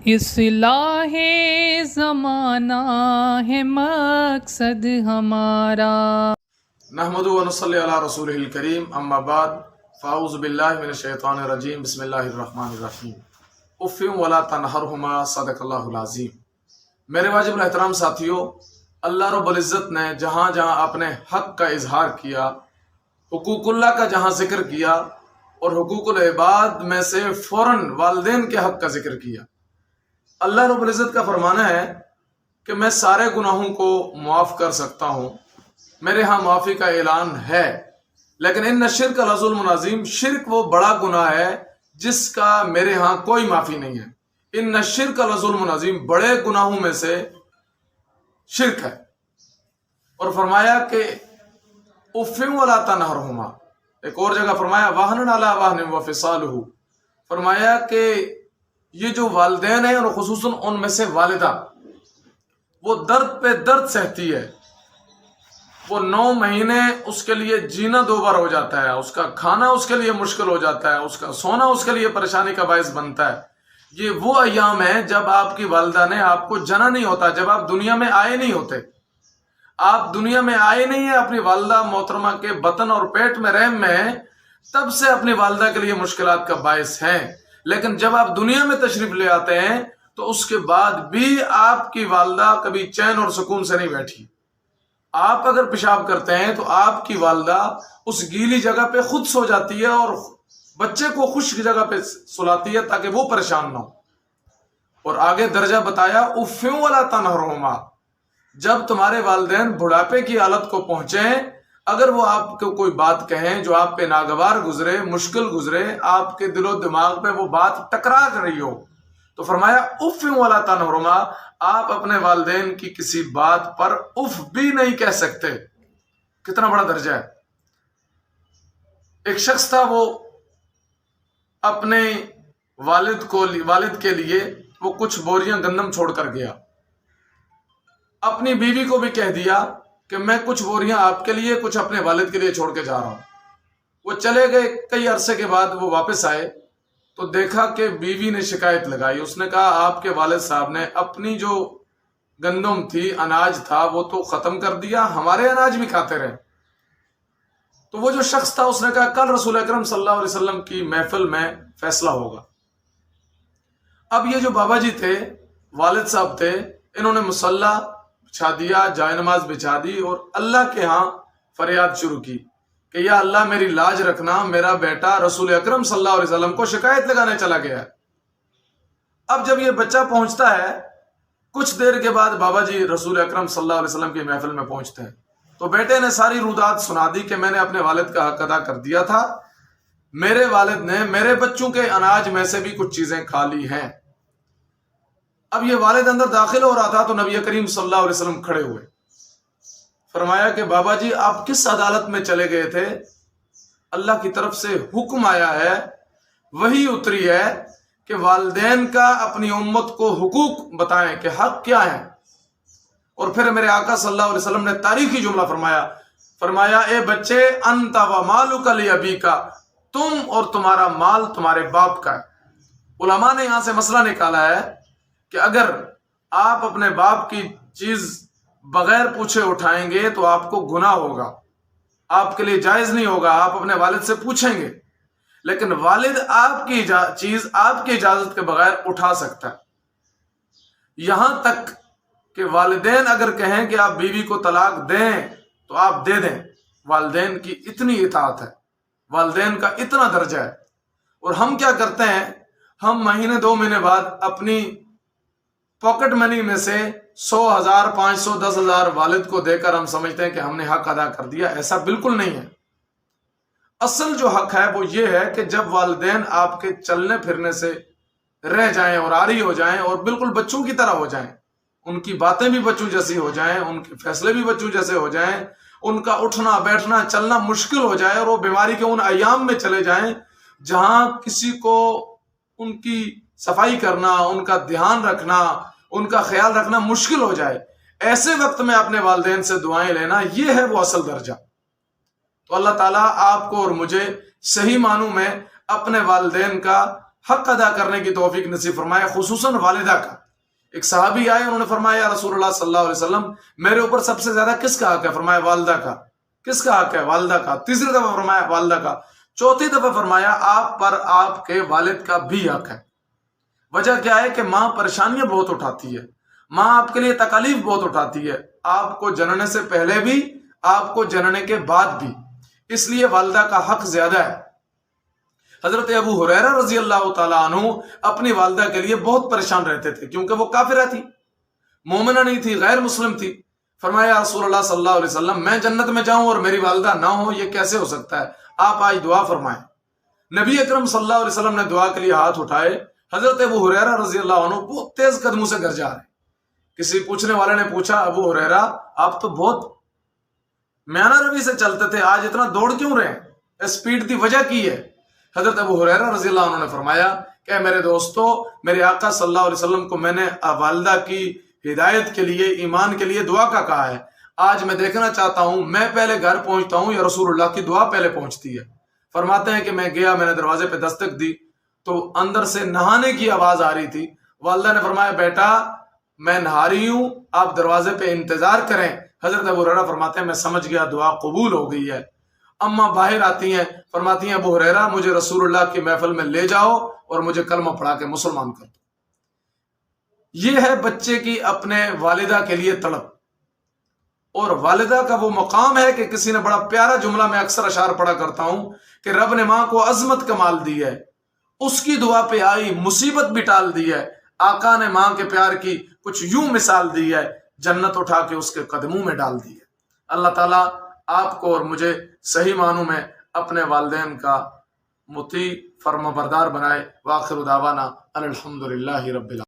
اصلاح زمانہ ہے مقصد ہمارا۔ نحمد و نصلی علی رسول الکریم، اما بعد فاعوذ باللہ من الشیطان الرجیم، بسم اللہ الرحمن الرحیم۔ اف ولا تنہرہما، صدق اللہ العظیم۔ میرے واجب الاحترام ساتھیوں، اللہ رب العزت نے جہاں جہاں اپنے حق کا اظہار کیا، حقوق اللہ کا جہاں ذکر کیا، اور حقوق العباد میں سے فوراً والدین کے حق کا ذکر کیا۔ اللہ رب العزت کا فرمانا ہے کہ میں سارے گناہوں کو معاف کر سکتا ہوں، میرے ہاں معافی کا اعلان ہے، لیکن ان الشرک لظلم عظیم، شرک وہ بڑا گناہ ہے جس کا میرے ہاں کوئی معافی نہیں ہے۔ ان الشرک لظلم عظیم، بڑے گناہوں میں سے شرک ہے۔ اور فرمایا کہ اف ولا تنہرہما، ایک اور جگہ فرمایا وہن علی وہن وفصالہ، فرمایا کہ یہ جو والدین ہیں اور خصوصاً ان میں سے والدہ، وہ درد پہ درد سہتی ہے۔ وہ 9 مہینے اس کے لیے جینا 2 بار ہو جاتا ہے، اس کا کھانا اس کے لیے مشکل ہو جاتا ہے، اس کا سونا اس کے لیے پریشانی کا باعث بنتا ہے۔ یہ وہ ایام ہیں جب آپ کی والدہ نے آپ کو جنا نہیں ہوتا، جب آپ دنیا میں آئے نہیں ہوتے۔ آپ دنیا میں آئے نہیں ہیں، اپنی والدہ محترمہ کے بطن اور پیٹ میں رحم میں ہیں، تب سے اپنی والدہ کے لیے مشکلات کا باعث ہیں۔ لیکن جب آپ دنیا میں تشریف لے آتے ہیں تو اس کے بعد بھی آپ کی والدہ کبھی چین اور سکون سے نہیں بیٹھی۔ آپ اگر پیشاب کرتے ہیں تو آپ کی والدہ اس گیلی جگہ پہ خود سو جاتی ہے اور بچے کو خشک جگہ پہ سلاتی ہے تاکہ وہ پریشان نہ ہو۔ اور آگے درجہ بتایا اف ولا تنہرہما، جب تمہارے والدین بڑھاپے کی حالت کو پہنچیں، اگر وہ آپ کو کوئی بات کہیں جو آپ پہ ناگوار گزرے، مشکل گزرے، آپ کے دل و دماغ پہ وہ بات ٹکرا رہی ہو، تو فرمایا اف ولا تنہرہما، آپ اپنے والدین کی کسی بات پر اف بھی نہیں کہہ سکتے۔ کتنا بڑا درجہ ہے۔ ایک شخص تھا، وہ اپنے والد کے لیے وہ کچھ بوریاں گندم چھوڑ کر گیا۔ اپنی بیوی کو بھی کہہ دیا کہ میں کچھ بوریاں آپ کے لیے، کچھ اپنے والد کے لیے چھوڑ کے جا رہا ہوں۔ وہ چلے گئے، کئی عرصے کے بعد وہ واپس آئے تو دیکھا کہ بیوی نے شکایت لگائی۔ اس نے کہا آپ کے والد صاحب نے اپنی جو گندم تھی، اناج تھا، وہ تو ختم کر دیا، ہمارے اناج بھی کھاتے رہے۔ تو وہ جو شخص تھا اس نے کہا کل رسول اکرم صلی اللہ علیہ وسلم کی محفل میں فیصلہ ہوگا۔ اب یہ جو بابا جی تھے، والد صاحب تھے، انہوں نے مصلی بچھا دیا، جائے نماز بچھا دی اور اللہ کے ہاں فریاد شروع کی کہ یا اللہ میری لاج رکھنا، میرا بیٹا رسول اکرم صلی اللہ علیہ وسلم کو شکایت لگانے چلا گیا ہے۔ اب جب یہ بچہ پہنچتا ہے، کچھ دیر کے بعد بابا جی رسول اکرم صلی اللہ علیہ وسلم کی محفل میں پہنچتے ہیں، تو بیٹے نے ساری رودات سنا دی کہ میں نے اپنے والد کا حق ادا کر دیا تھا، میرے والد نے میرے بچوں کے اناج میں سے بھی کچھ چیزیں کھا لی ہیں۔ اب یہ والد اندر داخل ہو رہا تھا تو نبی کریم صلی اللہ علیہ وسلم کھڑے ہوئے، فرمایا کہ بابا جی آپ کس عدالت میں چلے گئے تھے؟ اللہ کی طرف سے حکم آیا ہے، وحی اتری ہے کہ والدین کا اپنی امت کو حقوق بتائیں کہ حق کیا ہے۔ اور پھر میرے آقا صلی اللہ علیہ وسلم نے تاریخی جملہ فرمایا اے بچے انت و مالک لابیک، تم اور تمہارا مال تمہارے باپ کا ہے۔ علماء نے یہاں سے مسئلہ نکالا ہے کہ اگر آپ اپنے باپ کی چیز بغیر پوچھے اٹھائیں گے تو آپ کو گناہ ہوگا، آپ کے لیے جائز نہیں ہوگا، آپ اپنے والد سے پوچھیں گے، لیکن والد آپ کی چیز آپ کی اجازت کے بغیر اٹھا سکتا ہے۔ یہاں تک کہ والدین اگر کہیں کہ آپ بیوی کو طلاق دیں تو آپ دے دیں، والدین کی اتنی اطاعت ہے، والدین کا اتنا درجہ ہے۔ اور ہم کیا کرتے ہیں، ہم مہینے 2 مہینے بعد اپنی پاکٹ منی میں سے 100,000 500 10,000 والد کو دے کر ہم سمجھتے ہیں کہ ہم نے حق ادا کر دیا۔ ایسا بالکل نہیں ہے۔ اصل جو حق ہے وہ یہ ہے کہ جب والدین آپ کے چلنے پھرنے سے رہ جائیں اور عاری ہو جائیں اور بالکل بچوں کی طرح ہو جائیں، ان کی باتیں بھی بچوں جیسی ہو جائیں، ان کے فیصلے بھی بچوں جیسے ہو جائیں، ان کا اٹھنا بیٹھنا چلنا مشکل ہو جائے اور وہ بیماری کے ان ایام میں چلے جائیں جہاں کسی کو ان کی صفائی کرنا، ان کا دھیان رکھنا، ان کا خیال رکھنا مشکل ہو جائے، ایسے وقت میں اپنے والدین سے دعائیں لینا، یہ ہے وہ اصل درجہ۔ تو اللہ تعالیٰ آپ کو اور مجھے صحیح معنوں میں اپنے والدین کا حق ادا کرنے کی توفیق نصیب فرمائے، خصوصاً والدہ کا۔ ایک صحابی آئے، انہوں نے فرمایا یا رسول اللہ صلی اللہ علیہ وسلم میرے اوپر سب سے زیادہ کس کا حق ہے؟ فرمایا والدہ کا۔ کس کا حق ہے؟ والدہ کا۔ تیسری دفعہ فرمایا والدہ کا۔ چوتھی دفعہ فرمایا آپ پر آپ کے والد کا بھی حق ہے۔ وجہ کیا ہے کہ ماں پریشانیاں بہت اٹھاتی ہے، ماں آپ کے لیے تکالیف بہت اٹھاتی ہے، آپ کو جننے سے پہلے بھی، آپ کو جننے کے بعد بھی، اس لیے والدہ کا حق زیادہ ہے۔ حضرت ابو ہریرہ رضی اللہ تعالیٰ عنہ اپنی والدہ کے لیے بہت پریشان رہتے تھے، کیونکہ وہ کافرہ تھی، مومنہ نہیں تھی، غیر مسلم تھی۔ فرمایا رسول اللہ صلی اللہ علیہ وسلم میں جنت میں جاؤں اور میری والدہ نہ ہو، یہ کیسے ہو سکتا ہے؟ آپ آج دعا فرمائیں۔ نبی اکرم صلی اللہ علیہ وسلم نے دعا کے لیے ہاتھ اٹھائے۔ حضرت ابو ہریرہ رضی اللہ عنہ بہت تیز قدموں سے گھر جا رہے ہیں۔ کسی پوچھنے والے نے پوچھا ابو ہریرہ آپ تو بہت میانہ روی سے چلتے تھے، آج اتنا دوڑ کیوں رہے ہیں؟ اسپیڈ کی وجہ کی ہے؟ حضرت ابو ہریرہ رضی اللہ عنہ نے فرمایا کہ میرے دوستو، میرے آقا صلی اللہ علیہ وسلم کو میں نے والدہ کی ہدایت کے لیے، ایمان کے لیے دعا کا کہا ہے۔ آج میں دیکھنا چاہتا ہوں، میں پہلے گھر پہنچتا ہوں یا رسول اللہ کی دعا پہلے پہنچتی ہے؟ فرماتے ہیں کہ میں گیا، میں نے دروازے پہ دستک دی تو اندر سے نہانے کی آواز آ رہی تھی۔ والدہ نے فرمایا بیٹا میں نہا رہی ہوں، آپ دروازے پہ انتظار کریں۔ حضرت ابو ہریرہ فرماتے ہیں میں سمجھ گیا دعا قبول ہو گئی ہے۔ اماں باہر آتی ہیں، فرماتی ہیں ابو ہریرہ مجھے رسول اللہ کی محفل میں لے جاؤ اور مجھے کلمہ پڑھا کے مسلمان کر دو۔ یہ ہے بچے کی اپنے والدہ کے لیے تڑپ، اور والدہ کا وہ مقام ہے کہ کسی نے بڑا پیارا جملہ میں اکثر اشعار پڑھا کرتا ہوں کہ رب نے ماں کو عظمت کمال دی ہے، اس کی دعا پہ آئی مصیبت بھی ٹال دی ہے۔ آقا نے ماں کے پیار کی کچھ یوں مثال دی ہے، جنت اٹھا کے اس کے قدموں میں ڈال دی ہے۔ اللہ تعالیٰ آپ کو اور مجھے صحیح معنوں میں اپنے والدین کا مطیع فرما بردار بنائے۔ وآخر دعوانا الحمدللہ رب العالمین۔